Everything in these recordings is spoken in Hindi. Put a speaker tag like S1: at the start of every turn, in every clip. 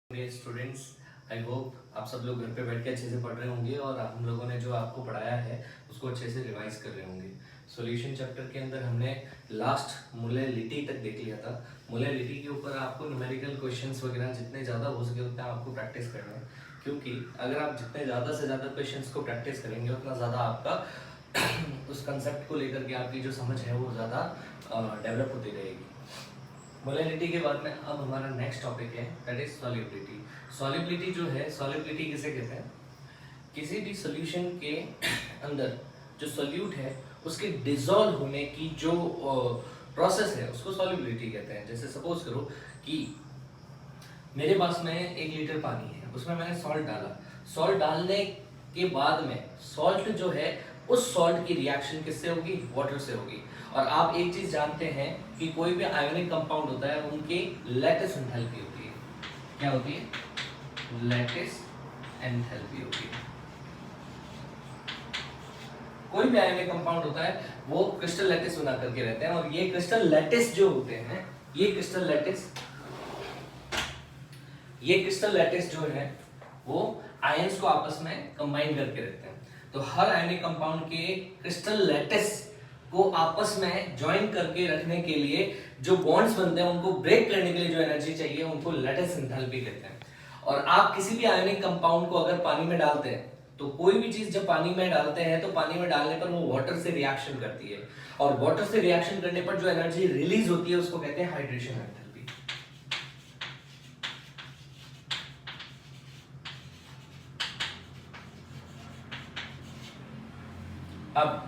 S1: मेरे स्टूडेंट्स, आई होप आप सब लोग घर पे बैठ के अच्छे से पढ़ रहे होंगे और हम लोगों ने जो आपको पढ़ाया है उसको अच्छे से रिवाइज कर रहे होंगे। सॉल्यूशन चैप्टर के अंदर हमने लास्ट मोलैलिटी तक देख लिया था। मोलैलिटी के ऊपर आपको न्यूमेरिकल क्वेश्चंस वगैरह जितने ज़्यादा हो सके उतना आपको प्रैक्टिस करना है, क्योंकि अगर आप जितने ज़्यादा से ज़्यादा क्वेश्चंस को प्रैक्टिस करेंगे उतना ज़्यादा आपका उस कंसेप्ट को लेकर के आपकी जो समझ है वो ज़्यादा डेवलप होती रहेगी। मोलैलिटी के बाद में अब हमारा नेक्स्ट टॉपिक है, दैट इज सॉल्युबिलिटी। सॉल्युबिलिटी जो है, सॉल्युबिलिटी किसे कहते हैं? किसी भी सॉल्यूशन के अंदर जो सॉल्यूट है उसके डिसॉल्व होने की जो प्रोसेस है उसको सॉल्युबिलिटी कहते हैं। जैसे सपोज करो कि मेरे पास में 1 लीटर पानी है, उसमें मैंने सॉल्ट डाला। सॉल्ट डालने के बाद में सॉल्ट जो है उस सॉल्ट की रिएक्शन किससे होगी? वाटर से होगी। और आप एक चीज जानते हैं कि कोई भी आयोनिक कंपाउंड होता है उनकी लैटिस एंथैल्पी होती है। क्या होती है? लैटिस एंथैल्पी होती है। कोई भी आयोनिक कंपाउंड होता है वो क्रिस्टल लैटिस बना करके रहते हैं, और ये क्रिस्टल लैटिस जो होते हैं, ये क्रिस्टल लैटिस जो है वो आयंस को आपस में कंबाइन करके रखते हैं। तो हर आयोनिक कंपाउंड के क्रिस्टल लैटिस को आपस में ज्वाइन करके रखने के लिए जो बॉन्ड्स बनते हैं उनको ब्रेक करने के लिए जो एनर्जी चाहिए उनको लैटिस एंथैल्पी कहते हैं। और आप किसी भी आयोनिक कंपाउंड को अगर पानी में डालते हैं तो कोई भी चीज जब पानी में डालते हैं तो पानी में डालने पर वो वाटर से रिएक्शन करती है, और वाटर से रिएक्शन करने पर जो एनर्जी रिलीज होती है उसको कहते हैं हाइड्रेशन एंथैल्पी। अब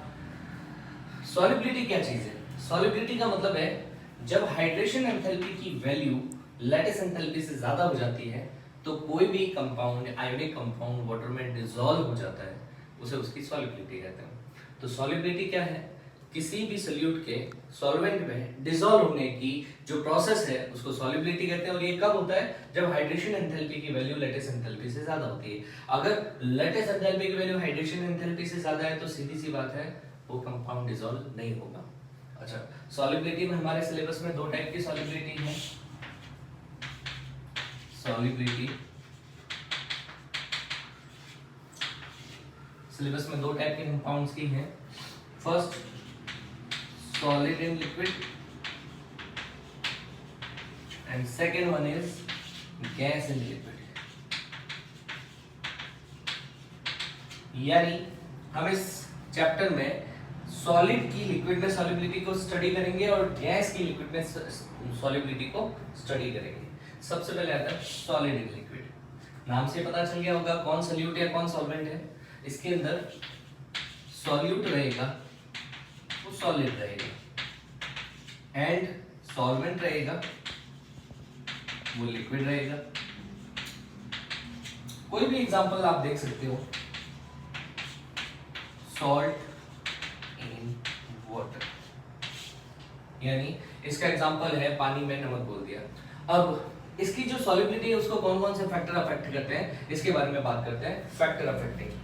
S1: सॉल्युबिलिटी क्या चीज है? सॉल्युबिलिटी का मतलब है जब हाइड्रेशन एंथैल्पी की वैल्यू लैटिस एंथैल्पी से ज्यादा हो जाती है तो कोई भी कंपाउंड, आयोनिक कंपाउंड वाटर में डिसॉल्व हो जाता है, उसे उसकी सॉल्युबिलिटी कहते हैं। तो सॉल्युबिलिटी क्या है? किसी भी सॉल्यूट के सॉल्वेंट में डिसॉल्व होने की जो प्रोसेस है उसको सॉल्युबिलिटी कहते हैं। और ये कब होता है? जब हाइड्रेशन एंथैल्पी की वैल्यू लैटिस एंथैल्पी से ज्यादा होती है। अगर लैटिस एंथैल्पी की वैल्यू हाइड्रेशन एंथैल्पी से ज्यादा है तो सीधी सी बात है वो कंपाउंड डिसॉल्व नहीं होगा। अच्छा, सॉल्युबिलिटी में हमारे सिलेबस में 2 टाइप की सॉल्युबिलिटी है। सॉल्युबिलिटी सिलेबस में 2 टाइप के कंपाउंड्स की हैं। First, solid in liquid, and second one is gas in liquid. यानी हम इस चैप्टर में सॉलिड की लिक्विड में सॉल्युबिलिटी को स्टडी करेंगे और गैस की लिक्विड में सॉल्युबिलिटी को स्टडी करेंगे। सबसे पहले आता है सॉलिड इन लिक्विड। नाम से पता चल गया होगा कौन सॉल्यूट है कौन सॉल्वेंट है। इसके अंदर सॉल्यूट रहेगा वो सॉलिड रहेगा, एंड सॉल्वेंट रहेगा वो लिक्विड रहेगा। कोई भी एग्जांपल आप देख सकते हो, सॉल्ट इन वाटर, यानी इसका एग्जांपल है पानी में नमक बोल दिया। अब इसकी जो सॉल्युबिलिटी है उसको कौन कौन से फैक्टर अफेक्ट करते हैं इसके बारे में बात करते हैं। Factor affecting.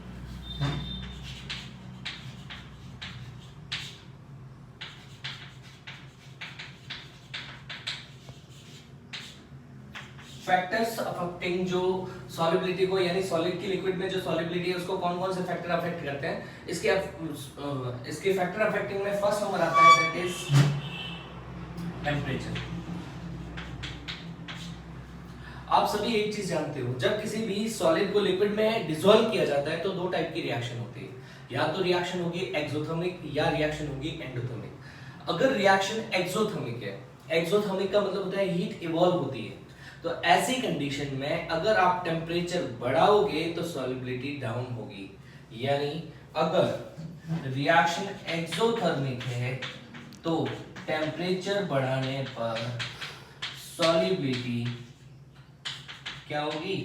S1: फैक्टर्स अफेक्टिंग जो सॉल्युबिलिटी को, यानी सॉलिड की लिक्विड में जो सॉल्युबिलिटी है उसको कौन कौन से फैक्टर अफेक्ट करते हैं। इसके फैक्टर अफेक्टिंग में फर्स्ट नंबर आता है दैट इज टेम्परेचर। आप सभी एक चीज जानते हो, जब किसी भी सॉलिड को लिक्विड में डिसॉल्व किया जाता है तो 2 टाइप की रिएक्शन होती है। या तो रिएक्शन होगी एक्सोथर्मिक या रिएक्शन होगी एंडोथर्मिक। अगर रिएक्शन एक्सोथर्मिक है, एक्सोथर्मिक का मतलब होता है हीट इवॉल्व होती है, तो ऐसी कंडीशन में अगर आप टेम्परेचर बढ़ाओगे तो सॉल्युबिलिटी डाउन होगी। यानी अगर रिएक्शन एक्सोथर्मिक है तो टेम्परेचर बढ़ाने पर सॉल्युबिलिटी क्या होगी?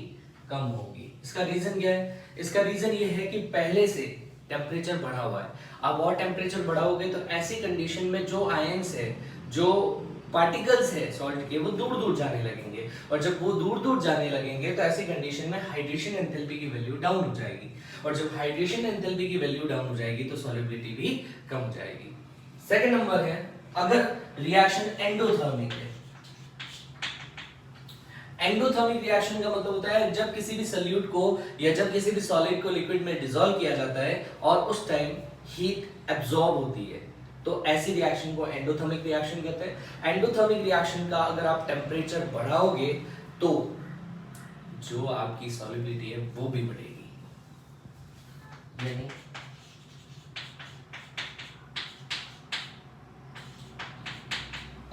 S1: कम होगी। इसका रीजन क्या है? इसका रीजन ये है कि पहले से टेम्परेचर बढ़ा हुआ है। अब और टेम्परेचर बढ़ाओगे तो ऐसी कंडीशन में जो आयंस है, जो पार्टिकल्स है सॉल्ट के, वो दूर दूर जाने लगेंगे, और जब वो दूर दूर जाने लगेंगे तो ऐसी कंडीशन में हाइड्रेशन एंथैल्पी की वैल्यू डाउन हो जाएगी, और जब हाइड्रेशन एंथैल्पी की वैल्यू डाउन हो जाएगी तो सॉल्युबिलिटी भी कम हो जाएगी। सेकंड नंबर है अगर रिएक्शन एंडोथर्मिक है। एंडोथर्मिक रिएक्शन का मतलब होता है जब किसी भी सॉल्यूट को या जब किसी भी सॉलिड को लिक्विड में डिसॉल्व किया जाता है और उस टाइम हीट एब्जॉर्ब होती है, तो ऐसी रिएक्शन को एंडोथर्मिक रिएक्शन कहते हैं। एंडोथर्मिक रिएक्शन का अगर आप टेम्परेचर बढ़ाओगे तो जो आपकी सॉल्युबिलिटी है वो भी बढ़ेगी। यानी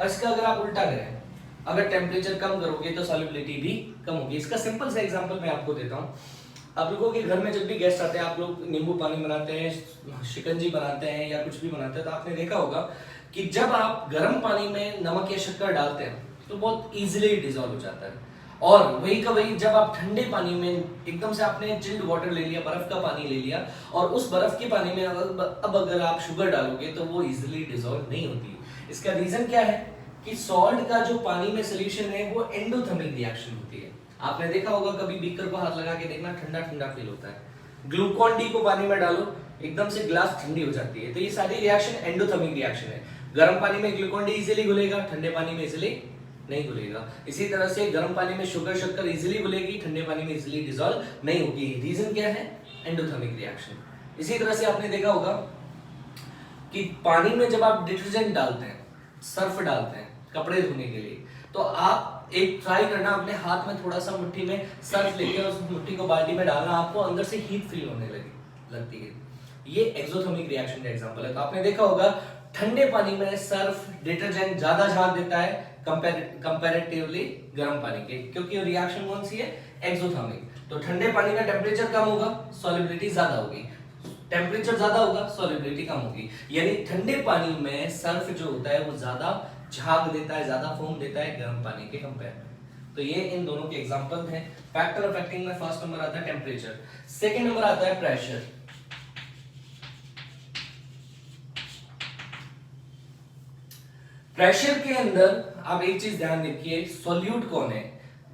S1: इसका अगर आप उल्टा करें, अगर टेम्परेचर कम करोगे तो सॉल्युबिलिटी भी कम होगी। इसका सिंपल सा एग्जांपल मैं आपको देता हूं। आप लोगों के घर में जब भी गेस्ट आते हैं, आप लोग नींबू पानी बनाते हैं, शिकंजी बनाते हैं या कुछ भी बनाते हैं, तो आपने देखा होगा कि जब आप गर्म पानी में नमक या शक्कर डालते हैं तो बहुत इजीली डिसॉल्व हो जाता है। और वही का वही जब आप ठंडे पानी में एकदम से आपने चिल्ड वाटर ले लिया, बर्फ का पानी ले लिया, और उस बर्फ के पानी में अब अगर आप शुगर डालोगे तो वो इजीली डिसॉल्व नहीं होती। इसका रीजन क्या है कि सॉल्ट का जो पानी में सोल्यूशन है वो एंडोथर्मिक रिएक्शन होती है। आपने देखा होगा कभी बीकर को हाथ लगा के देखना, ठंडा ठंडा फील होता है। ग्लूकोन डी को पानी में डालो, एकदम से ग्लास ठंडी हो जाती है। तो ये सारी रिएक्शन एंडोथर्मिक रिएक्शन है। गर्म पानी में ग्लूकोन डी इजीली घुलेगा, ठंडे पानी में इजीली नहीं घुलेगा। इसी तरह से गर्म पानी में शुगर शक्कर इजीली घुलेगी, ठंडे पानी में इजीली डिसॉल्व नहीं होगी। रीजन क्या है? Endothermic reaction. इसी तरह से आपने देखा होगा कि पानी में जब आप डिटर्जेंट डालते हैं, सर्फ डालते हैं कपड़े धोने के लिए, तो आप एक ट्राई करना अपने हाथ में थोड़ा सा मुट्ठी में सर्फ लेके उस मुट्ठी को बाल्टी में डालना, आपको अंदर से हीट फील होने लगती है। ये एक्सोथर्मिक रिएक्शन का एग्जांपल है। तो आपने देखा होगा ठंडे पानी में सर्फ डिटर्जेंट ज्यादा झाग देता है कंपैरेटिवली गर्म पानी के, क्योंकि रिएक्शन कौन सी है? एक्सोथर्मिक। तो ठंडे पानी का टेम्परेचर कम होगा, सॉल्युबिलिटी ज्यादा होगी, टेम्परेचर ज्यादा होगा, सॉल्युबिलिटी कम होगी। यानी ठंडे पानी में सर्फ जो होता है वो ज्यादा झाग देता है, ज्यादा फोम देता है गर्म पानी के कंपेयर में। तो ये इन दोनों के एग्जांपल हैं। फैक्टर अफेक्टिंग में फर्स्ट नंबर आता है टेम्परेचर, सेकंड नंबर आता है प्रेशर। प्रेशर के अंदर आप एक चीज ध्यान रखिए, सॉल्यूट कौन है?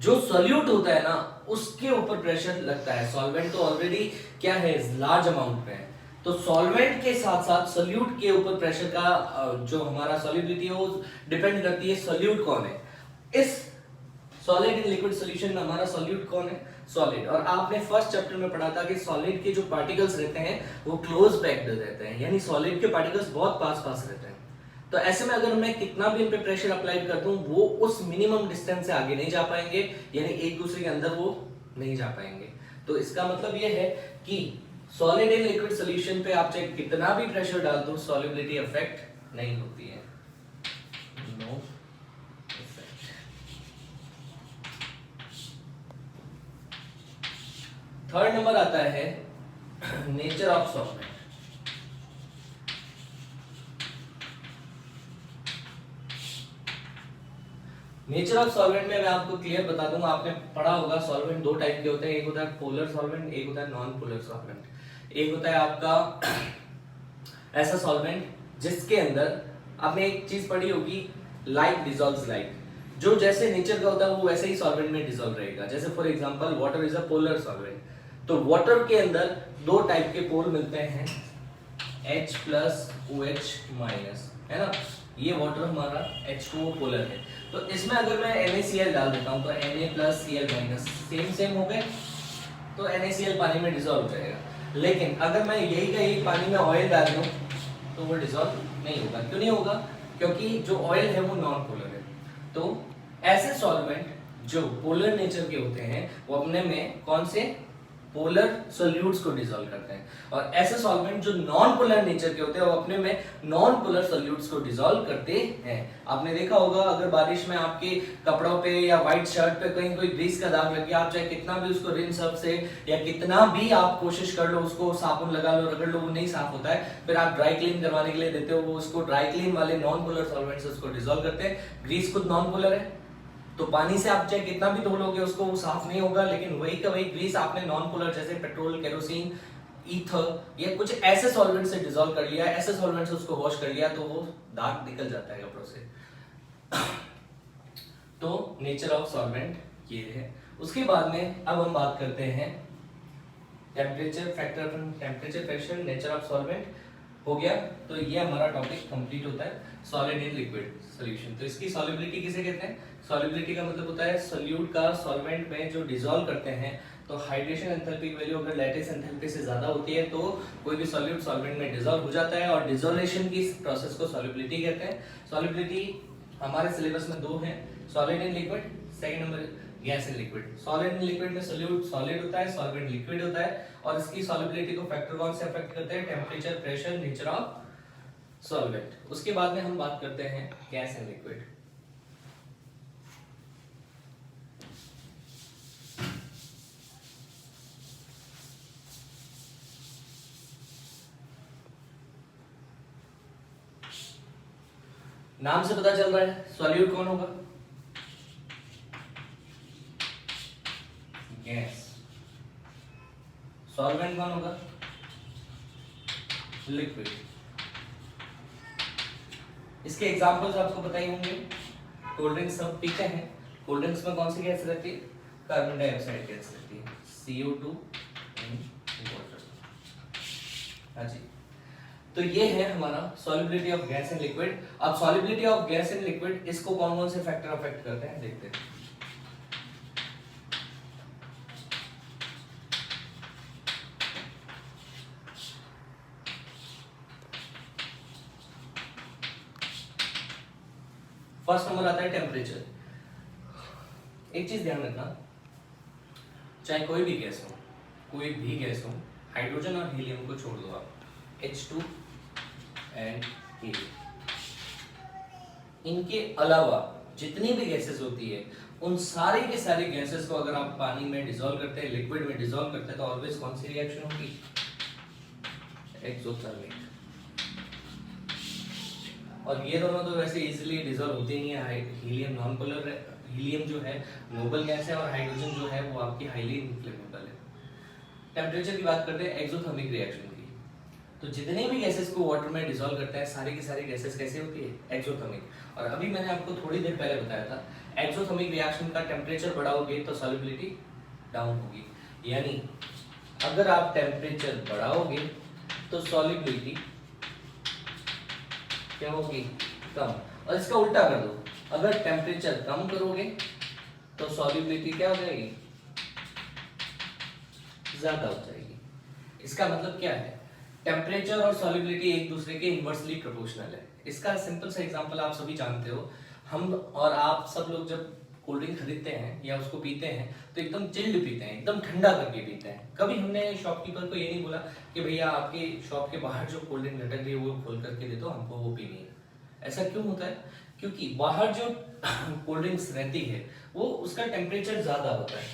S1: जो सॉल्यूट होता है ना उसके ऊपर प्रेशर लगता है। सॉल्वेंट तो ऑलरेडी क्या है? लार्ज अमाउंट में है। तो सॉल्वेंट के साथ साथ सॉल्यूट के ऊपर प्रेशर का जो हमारा सॉल्युबिलिटी है वो डिपेंड करती है सॉल्यूट कौन है। इस सॉलिड इन लिक्विड सॉल्यूशन में हमारा सॉल्यूट कौन है? सॉलिड। और आपने फर्स्ट चैप्टर में पढ़ा था कि सॉलिड के जो पार्टिकल्स रहते हैं वो क्लोज पैक्ड रहते हैं, यानी सॉलिड के पार्टिकल्स बहुत पास पास रहते हैं। तो ऐसे में अगर मैं कितना भी इन पे प्रेशर अप्लाई कर दूं, वो उस मिनिमम डिस्टेंस से आगे नहीं जा पाएंगे, यानी एक दूसरे के अंदर वो नहीं जा पाएंगे। तो इसका मतलब ये है कि सॉलिड इन लिक्विड सॉल्यूशन पे आप चाहे कितना भी प्रेशर डाल दो, सॉल्युबिलिटी अफेक्ट नहीं होती है। No effect. थर्ड नंबर आता है nature of solvent. Nature of solvent में मैं आपको क्लियर बता दूंगा। आपने पढ़ा होगा सॉल्वेंट दो टाइप के होते हैं, एक होता है पोलर सॉल्वेंट, एक होता है नॉन पोलर सॉल्वेंट। एक होता है आपका ऐसा सॉल्वेंट जिसके अंदर आपने एक चीज पढ़ी होगी, लाइक डिसॉल्व्स लाइक। जो जैसे नेचर का होता है वो वैसे ही सॉल्वेंट में डिसॉल्व रहेगा। जैसे for example water is a polar solvent. तो वाटर के अंदर दो टाइप के पोल मिलते हैं, H+ OH-, है ना। ये वाटर हमारा H2O पोलर है। तो इसमें अगर मैं NaCl डाल देता हूं तो Na+Cl- सेम हो गए, तो NaCl पानी में डिसॉल्व हो जाएगा। लेकिन अगर मैं यही का यही पानी में ऑयल डाल दूं तो वो डिसॉल्व नहीं होगा। क्यों नहीं होगा? क्योंकि जो ऑयल है वो नॉन पोलर है। तो ऐसे सॉल्वेंट जो पोलर नेचर के होते हैं वो अपने में कौन से? पोलर सॉल्यूट्स को डिसॉल्व करते हैं। और ऐसे सॉल्वेंट जो नॉन पोलर नेचर के होते हैं वो अपने में नॉन पोलर सॉल्यूट्स को डिसॉल्व करते हैं। आपने देखा होगा अगर बारिश में आपके कपड़ों पे या व्हाइट शर्ट पे कहीं कोई ग्रीस का दाग लग गया, आप चाहे कितना भी उसको रिन सर्फ से या कितना भी आप कोशिश कर लो, उसको साबुन लगा लो, रगड़ लो, वो नहीं साफ होता है। फिर आप ड्राई क्लीन करवाने के लिए देते हो, वो उसको ड्राई क्लीन वाले नॉन पोलर सॉल्वेंट से उसको डिसॉल्व करते हैं। ग्रीस खुद नॉन पोलर है, तो पानी से आप चाहे कितना भी धो लोगे उसको वो साफ नहीं होगा। लेकिन वही का वही ग्रीस आपने नॉन पोलर जैसे पेट्रोल, केरोसिन, ईथर या कुछ ऐसे सॉल्वेंट से डिसॉल्व कर लिया, ऐसे सॉल्वेंट से उसको वॉश कर लिया तो वो दाग निकल जाता है कपड़ों से। तो नेचर ऑफ सॉल्वेंट ये है। उसके बाद में अब हम बात करते हैं temperature, factor temperature, pressure, nature of solvent. हो गया। तो ये हमारा टॉपिक कंप्लीट होता है सॉलिड इन लिक्विड सॉल्यूशन। तो इसकी सॉल्युबिलिटी किसे कहते हैं? सॉल्युबिलिटी का मतलब होता है सोल्यूट का सॉल्वेंट में जो डिसॉल्व करते हैं, तो हाइड्रेशन एंथैल्पी की वैल्यू अगर लैटिस एंथैल्पी से ज्यादा होती है तो कोई भी सॉल्यूट सॉल्वेंट में डिसॉल्व हो जाता है, और डिसोलेशन की प्रोसेस को सॉल्युबिलिटी कहते हैं। सॉल्युबिलिटी हमारे सिलेबस में दो हैं, solid in liquid, second number gas in liquid. Solid in liquid में सोल्यूट सॉलिड होता है, सॉल्वेंट लिक्विड होता है, और इसकी सॉल्युबिलिटी को फैक्टर कौन से अफेक्ट करते हैं? Temperature, pressure, nature of solvent. उसके बाद में हम बात करते हैं गैस इन लिक्विड। नाम से पता चल रहा है सॉल्यूट कौन होगा? गैस। सॉल्वेंट कौन होगा? लिक्विड। इसके एग्जांपल्स आपको पता ही होंगे। कोल्ड ड्रिंक्स सब पीते हैं, कोल्ड ड्रिंक्स में कौन सी गैस रहती है? कार्बन डाइऑक्साइड गैस रहती है, CO2 वाटर। हाँ जी। तो ये है हमारा solubility of gas in liquid. अब solubility of gas in liquid, इसको कौन कौन से फैक्टर अफेक्ट करते हैं देखते हैं। फर्स्ट नंबर आता है टेम्परेचर। एक चीज ध्यान रखना, चाहे कोई भी गैस हो, कोई भी गैस हो, हाइड्रोजन और हीलियम को छोड़ दो आप, H2 एंड हीलियम, इनके अलावा जितनी भी गैसेस होती है, उन सारे के सारे गैसेस को अगर आप पानी में डिसॉल्व करते हैं, लिक्विड में डिसॉल्व करते हैं, तो ऑलवेज कौन सी रिएक्शन होगी? एक्सोथर्मिक। और ये दोनों तो वैसे इजीली डिसॉल्व होते नहीं है। हीलियम नॉन पोलर, हीलियम जो है नोबल गैस है, और हाइड्रोजन जो है वो आपकी हाईली इनफ्लेमेबल है। टेम्परेचर की बात करते हैं एक्सोथर्मिक रिएक्शन की। तो जितने भी गैसेस को वाटर में डिसॉल्व करता है, सारी की सारी गैसेस कैसे होती है? एक्सोथर्मिक। और अभी मैंने आपको थोड़ी देर पहले बताया था, एक्सोथर्मिक रिएक्शन का टेम्परेचर बढ़ाओगे तो सॉल्युबिलिटी डाउन होगी। यानी अगर आप टेम्परेचर बढ़ाओगे तो सॉल्युबिलिटी क्या होगी? कम। और इसका उल्टा कर दो, अगर टेम्परेचर कम करोगे तो सॉल्युबिलिटी क्या हो जाएगी? ज्यादा हो जाएगी। इसका मतलब क्या है? टेम्परेचर और सॉल्युबिलिटी एक दूसरे के इनवर्सली प्रोपोर्शनल है। इसका सिंपल सा एग्जांपल आप सभी जानते हो। हम और आप सब लोग जब कोल्ड ड्रिंक खरीदते हैं या उसको पीते हैं तो एकदम चिल्ड पीते हैं, एकदम ठंडा करके पीते हैं। कभी हमने शॉपकीपर को ये नहीं बोला कि भैया आपके शॉप के बाहर जो कोल्ड ड्रिंक लटक रही है वो खोल करके दे दो, हमको वो पीनी है। ऐसा क्यों होता है? क्योंकि बाहर जो कोल्ड ड्रिंक्स रहती है वो उसका टेम्परेचर ज्यादा होता है,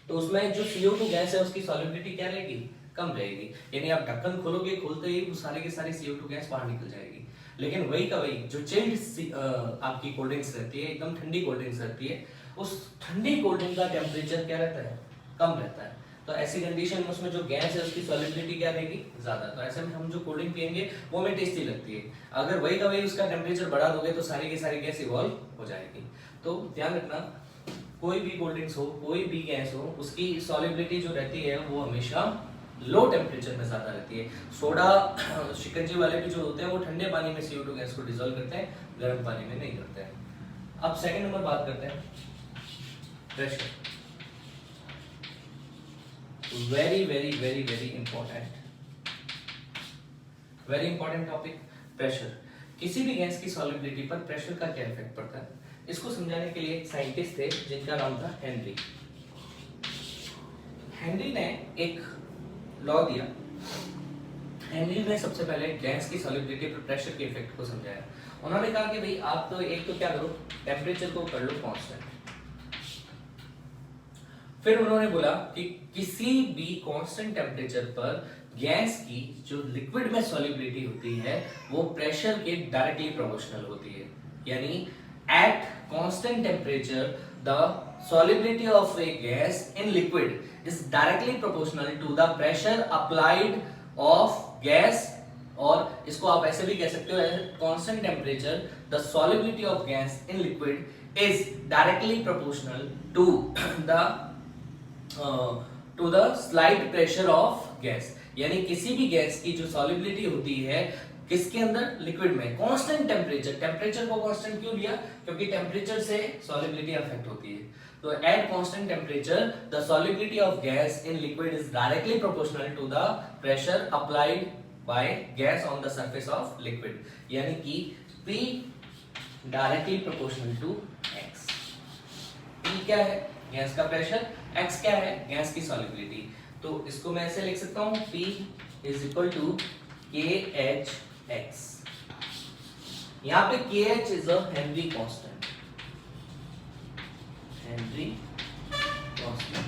S1: तो उसमें जो CO2 गैस है उसकी सॉल्युबिलिटी क्या रहेगी? कम रहेगी। यानी आप ढक्कन खोलोगे, खोलते ही वो सारे के सारे CO2 गैस बाहर निकल जाएगी। लेकिन वही का वही जो चिल्ड आपकी कोल्ड ड्रिंक्स रहती है, एकदम ठंडी कोल्ड ड्रिंक्स रहती है, उस ठंडी कोल्ड ड्रिंक का टेम्परेचर क्या रहता है? कम रहता है। तो ऐसी कंडीशन में उसमें जो गैस है उसकी सॉल्युबिलिटी क्या रहेगी? ज्यादा। तो ऐसे में हम जो कोल्ड ड्रिंक पियेंगे वो हमें टेस्टी लगती है। अगर वही का वही उसका टेम्परेचर बढ़ा दोगे तो सारी की सारी गैस इवॉल्व हो जाएगी। तो ध्यान रखना, कोई भी कोल्ड ड्रिंक्स हो, कोई भी गैस हो, उसकी सॉल्युबिलिटी जो रहती है वो हमेशा लो टेम्परेचर में ज्यादा रहती है। सोडा शिकंजी वाले भी जो होते हैं वो ठंडे पानी में CO2 गैस को डिसॉल्व करते हैं, गर्म पानी में नहीं करते हैं। अब सेकंड नंबर बात करते हैं pressure. Very very very very important, very important topic pressure. किसी भी गैस की सॉल्युबिलिटी पर प्रेशर का क्या इफेक्ट पड़ता है, इसको समझाने के लिए एक साइंटिस्ट थे जिनका नाम था हेनरी। हेनरी ने एक लॉ दिया। हेनरी ने सबसे पहले गैस की सॉल्युबिलिटी पर प्रेशर के इफेक्ट को समझाया। उन्होंने कहा कि भाई आप तो एक तो क्या करो, टेम्परेचर को कर लो कांस्टेंट। फिर उन्होंने बोला कि किसी भी कांस्टेंट टेम्परेचर पर गैस की जो लिक्विड में सॉल्युबिलिटी होती है वो प्रेशर के डायरेक्टली प्रोपोर्शनल होती है। यानी eight constant temperature the solubility of a gas in liquid is directly proportional to the pressure applied of gas, और इसको आप ऐसे भी कह सकते हो, constant temperature the solubility of gas in liquid is directly proportional to the slight pressure of gas। यानी किसी भी गैस की जो solubility होती है किसके अंदर? लिक्विड में। कांस्टेंट टेम्परेचर, टेम्परेचर को कांस्टेंट क्यों लिया? क्योंकि टेम्परेचर से सॉल्युबिलिटी अफेक्ट होती है। तो at constant temperature the solubility of gas in liquid is directly proportional to the pressure applied by gas on the surface of liquid, यानी कि P directly proportional to X। P क्या है? गैस का प्रेशर। X क्या है? गैस की सॉल्युबिलिटी। तो इसको मैं ऐसे लिख सकता हूं, P is equal to KHX। यहां पे KH is a Henry constant, Henry constant.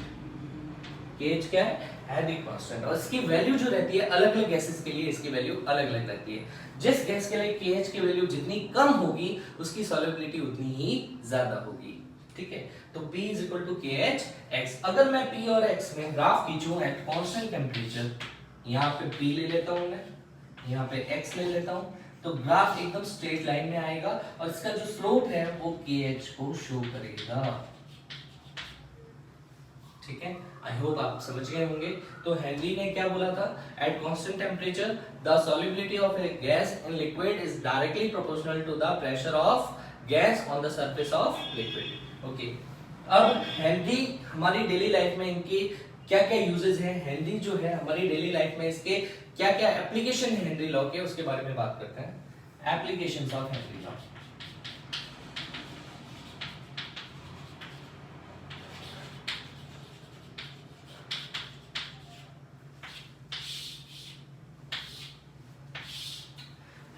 S1: KH क्या है? Henry constant. और इसकी वैल्यू जो रहती है अलग अलग गैसेस के लिए इसकी वैल्यू अलग अलग रहती है। जिस गैस के लिए KH की वैल्यू जितनी कम होगी उसकी सॉल्युबिलिटी उतनी ही ज्यादा होगी। ठीक है, तो P is equal to KHX। अगर मैं P और X में ग्राफ खींचूं एट कांस्टेंट टेम्परेचर, यहां पे P ले लेता हूं मैं, यहां पे X ले लेता हूं, तो ग्राफ एकदम स्ट्रेट लाइन में आएगा और इसका जो स्लोप है वो KH को शो करेगा। ठीक है, आई होप आप समझ गए होंगे। तो हेनरी ने क्या बोला था? At constant temperature the solubility of a gas in liquid is directly proportional to the pressure of gas on the surface of liquid. Okay, अब हेनरी हमारी डेली लाइफ में इनके क्या क्या यूजेस हैं? हेनरी जो है हमारी डेली लाइफ में इसके क्या क्या एप्लीकेशन है हेनरी लॉ के, उसके बारे में बात करते हैं। Applications of Henry law.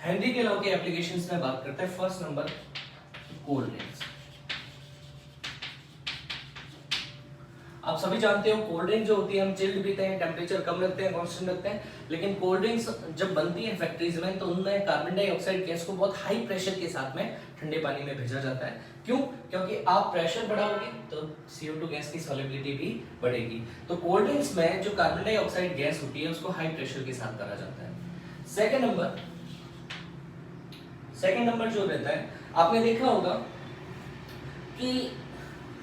S1: Henry के लॉ के एप्लीकेशंस में बात करते हैं। First number, cold drinks. आप सभी जानते हो कोल्ड ड्रिंक जो होती है हम चिल्ड पीते हैं, टेम्परेचर कम रखते हैं, कांस्टेंट रखते हैं। लेकिन कोल्ड ड्रिंक्स जब बनती है फैक्ट्रीज में तो उनमें कार्बन डाइऑक्साइड गैस को बहुत हाई प्रेशर के साथ में ठंडे पानी में भेजा जाता है। क्यों? क्योंकि आप प्रेशर बढ़ाओगे तो CO2 गैस की सॉल्युबिलिटी भी बढ़ेगी। तो कोल्ड ड्रिंक्स में जो कार्बन डाइऑक्साइड गैस होती है उसको हाई प्रेशर के साथ करा जाता है। सेकेंड नंबर जो रहता है, आपने देखा होगा कि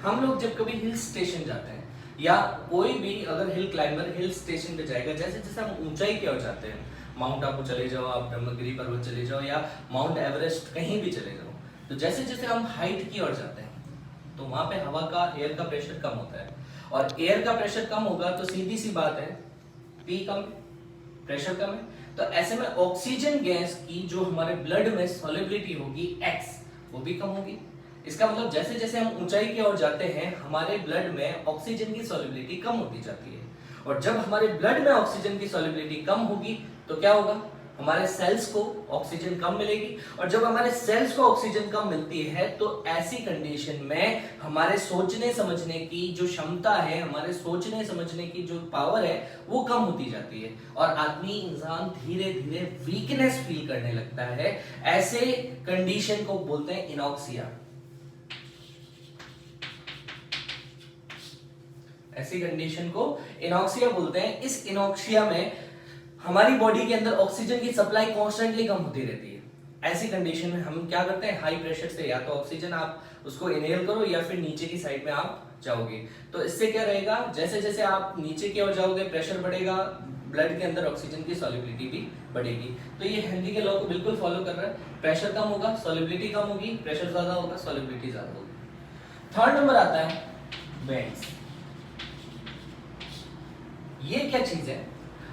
S1: हम लोग जब कभी हिल स्टेशन जाते हैं या कोई भी अगर हिल क्लाइंबर हिल स्टेशन पे जाएगा, जैसे जैसे हम ऊंचाई की ओर जाते हैं, माउंट आबू चले जाओ, आप ब्रह्मगिरी पर्वत चले जाओ या माउंट एवरेस्ट कहीं भी चले जाओ, तो जैसे जैसे हम हाइट की ओर जाते हैं तो वहां पे हवा का एयर का प्रेशर कम होता है। और एयर का प्रेशर कम होगा तो सीधी सी बात है P कम, प्रेशर कम है, तो ऐसे में ऑक्सीजन गैस की जो हमारे ब्लड में सॉल्युबिलिटी होगी X, वो भी कम होगी। इसका मतलब जैसे जैसे हम ऊंचाई की ओर जाते हैं हमारे ब्लड में ऑक्सीजन की सॉल्युबिलिटी कम होती जाती है। और जब हमारे ब्लड में ऑक्सीजन की सॉल्युबिलिटी कम होगी तो क्या होगा? हमारे सेल्स को ऑक्सीजन कम मिलेगी। और जब हमारे सेल्स को ऑक्सीजन कम मिलती है तो ऐसी कंडीशन में हमारे सोचने समझने की जो क्षमता है, हमारे सोचने समझने की जो पावर है वो कम होती जाती है और आदमी इंसान धीरे धीरे वीकनेस फील करने लगता है। ऐसे कंडीशन को बोलते हैं इनॉक्सिया। ऐसी कंडीशन को इनॉक्सिया बोलते हैं। इस इनॉक्सिया में हमारी बॉडी के अंदर ऑक्सीजन की सप्लाई कॉन्स्टेंटली कम होती रहती है। ऐसी कंडीशन में हम क्या करते हैं? हाई प्रेशर से या तो ऑक्सीजन आप उसको इनहेल करो या फिर नीचे की साइड में आप जाओगे। तो इससे क्या रहेगा? जैसे जैसे आप नीचे की ओर जाओगे प्रेशर बढ़ेगा, ब्लड के अंदर ऑक्सीजन की सॉल्युबिलिटी भी बढ़ेगी। तो ये हेनरी के लॉ को बिल्कुल फॉलो कर रहा है। प्रेशर कम होगा, सॉल्युबिलिटी कम होगी, प्रेशर ज्यादा होगा, सॉल्युबिलिटी ज्यादा होगी। थर्ड नंबर आता है बेंड्स। ये क्या चीज है?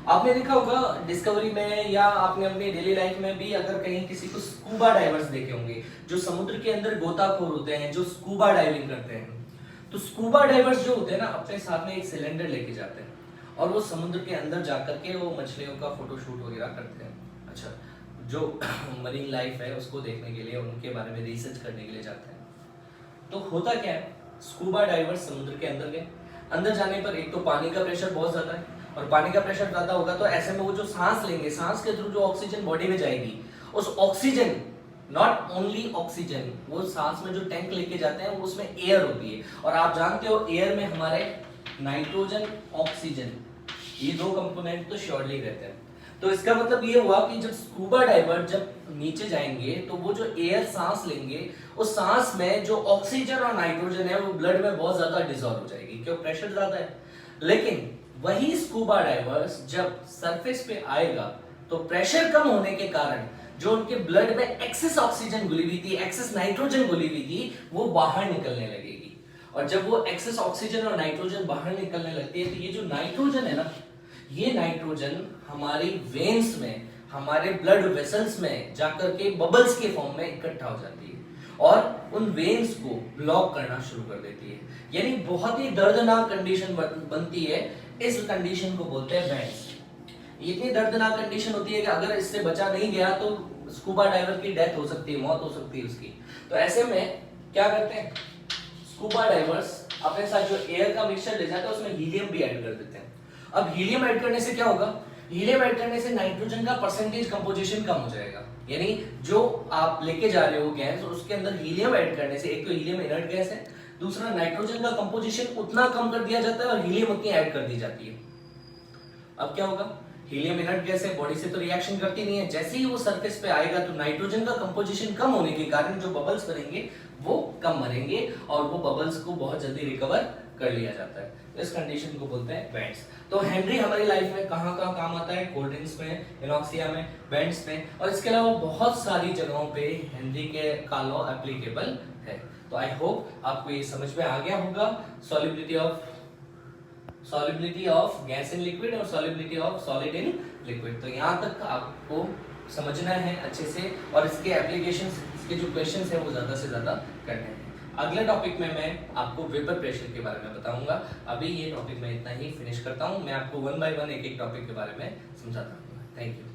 S1: आपने देखा होगा डिस्कवरी में या आपने अपनी डेली लाइफ में भी अगर कहीं किसी को स्कूबा डाइवर्स देखे होंगे जो समुद्र के अंदर गोताखोर होते हैं, जो स्कूबा डाइविंग करते हैं। तो स्कूबा डाइवर्स जो होते हैं ना अपने साथ में एक सिलेंडर लेके जाते हैं और वो समुद्र के अंदर जाकर के वो मछलियों का फोटोशूट वगैरह करते हैं। अच्छा, जो मरीन लाइफ है उसको देखने के लिए, उनके बारे में रिसर्च करने के लिए जाते हैं। तो होता क्या है? स्कूबा डाइवर्स समुद्र के अंदर गए, अंदर जाने पर एक तो पानी का प्रेशर बहुत ज्यादा है और पानी का प्रेशर ज्यादा होगा तो ऐसे में वो जो सांस लेंगे, सांस के थ्रू जो ऑक्सीजन बॉडी में जाएगी, उस ऑक्सीजन, नॉट ओनली ऑक्सीजन, वो सांस में जो टैंक लेके जाते हैं वो उसमें एयर होती है। और आप जानते हो एयर में हमारे नाइट्रोजन, ऑक्सीजन, ये दो कंपोनेंट तो श्योरली रहते हैं। तो इसका मतलब ये हुआ कि जब स्कूबा डाइवर जब नीचे जाएंगे तो वो जो एयर सांस लेंगे उस सांस में जो ऑक्सीजन और नाइट्रोजन है वो ब्लड में बहुत ज्यादा डिसॉल्व हो जाएगी, क्यों? प्रेशर ज्यादा है। लेकिन वही स्कूबा डाइवर्स जब सरफेस पे आएगा तो प्रेशर कम होने के कारण जो उनके ब्लड में एक्सेस ऑक्सीजन घुली हुई थी, एक्सेस नाइट्रोजन घुली हुई थी, वो बाहर निकलने लगेगी। और जब वो एक्सेस ऑक्सीजन और नाइट्रोजन बाहर निकलने लगती है तो ये जो नाइट्रोजन है ना, ये नाइट्रोजन हमारी वेन्स में, हमारे ब्लड वेसल्स में जाकर के बबल्स के फॉर्म में इकट्ठा हो जाती है और उन वेन्स को ब्लॉक करना शुरू कर देती है। यानी बहुत ही दर्दनाक कंडीशन बनती है। इस कंडीशन को बोलते हैं बैंड्स। इतनी दर्दनाक कंडीशन होती है कि अगर इससे बचा नहीं गया तो स्कूबा डाइवर की डेथ हो सकती है, मौत हो सकती है उसकी। तो ऐसे में क्या करते हैं, स्कूबा डाइवर्स अपने साथ जो एयर का मिक्सचर ले जाते हैं उसमें हीलियम भी ऐड कर देते हैं। अब हीलियम ऐड करने से क्या होगा, हीलियम ऐड करने से नाइट्रोजन का परसेंटेज कंपोजिशन कम हो जाएगा। यानी जो आप लेके जा रहे हो गैस, उसके अंदर हीलियम ऐड करने से, एक तो हीलियम इनर्ट गैस है, दूसरा नाइट्रोजन का कंपोजिशन उतना कम कर दिया जाता है और हीलियम उतनी ऐड कर दी जाती है। अब क्या होगा, हीलियम इनर्ट गैस है, बॉडी से तो रिएक्शन करती नहीं है, जैसे ही वो सरफेस पे आएगा तो नाइट्रोजन का कंपोजिशन कम होने के कारण जो बबल्स बनेंगे वो कम मरेंगे और वो बबल्स को बहुत जल्दी रिकवर कर लिया जाता है। इस कंडीशन को बोलते हैं बैंड्स। तो हेनरी हमारी लाइफ में कहाँ कहाँ काम आता है, कोल्ड ड्रिंक्स में, इनॉक्सिया में, बैंड्स में, और इसके अलावा बहुत सारी जगहों पे हेनरी के का लॉ एप्लीकेबल है। तो आई होप आपको ये समझ में आ गया होगा solubility of gas in liquid और solubility of solid in liquid. तो यहाँ तक आपको समझना है अच्छे से और इसके एप्लीकेशंस, इसके जो क्वेश्चंस है वो ज्यादा से ज्यादा करने हैं। अगले टॉपिक में मैं आपको वेपर प्रेशर के बारे में बताऊंगा। अभी ये टॉपिक मैं इतना ही फिनिश करता हूँ, मैं आपको वन बाय वन एक एक टॉपिक के बारे में समझाता हूँ। Thank you.